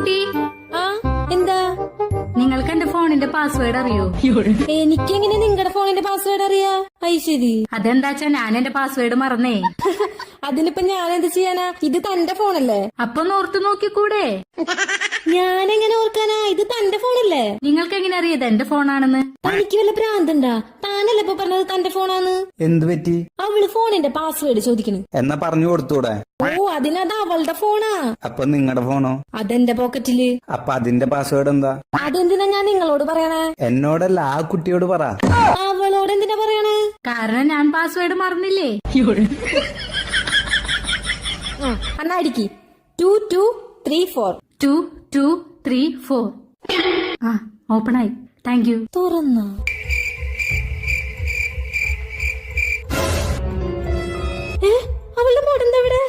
കുട്ടി ആ എന്താ? നിങ്ങൾക്ക് എന്റെ ഫോണിന്റെ പാസ്വേഡ് അറിയോ? എനിക്കെങ്ങനെ നിങ്ങളുടെ ഫോണിന്റെ പാസ്വേഡ് അറിയാ? ശരി. അതെന്താച്ചാ ഞാൻ എന്റെ പാസ്വേഡ് മറന്നേ. അതിനിപ്പോ ഞാൻ എന്ത് ചെയ്യാനാ? ഇത് തന്റെ ഫോണല്ലേ? അപ്പൊ ഓർത്തു നോക്കിക്കൂടെ? ഞാനെങ്ങനെ ഓർക്കാനാ? ഇത് തന്റെ ഫോണല്ലേ? നിങ്ങൾക്ക് എങ്ങനെ അറിയത് എന്റെ ഫോണാണെന്ന്? തനിക്ക് വല്ല ഭ്രാന്തണ്ടാ? താനല്ലേ ഇപ്പൊ പറഞ്ഞത് തന്റെ ഫോണാന്ന്? എന്ത് പറ്റി? അവള് ഫോണിന്റെ പാസ്വേഡ് ചോദിക്കണു. എന്നാ പറഞ്ഞു കൊടുത്തൂടെ? ഓ, അതിനത് അവളുടെ ഫോണാ. അപ്പൊ നിങ്ങളുടെ ഫോണോ? അതെന്റെ പോക്കറ്റില്. അപ്പൊ അതിന്റെ പാസ്വേഡ് എന്താ? അതെന്തിനാ ഞാൻ നിങ്ങളോട് പറയണേ? എന്നോടല്ല, ആ കുട്ടിയോട് പറ. അവളോട് എന്തിനാ പറയണേ? കാരണം ഞാൻ പാസ്വേഡ് മറന്നില്ലേ. എന്നാ അടിക്ക്. 2234 2234. ആ, ഓപ്പൺ ആയി. Thank you. തുറന്ന അവളുടെ മോഡെന്താ ഇവിടെ?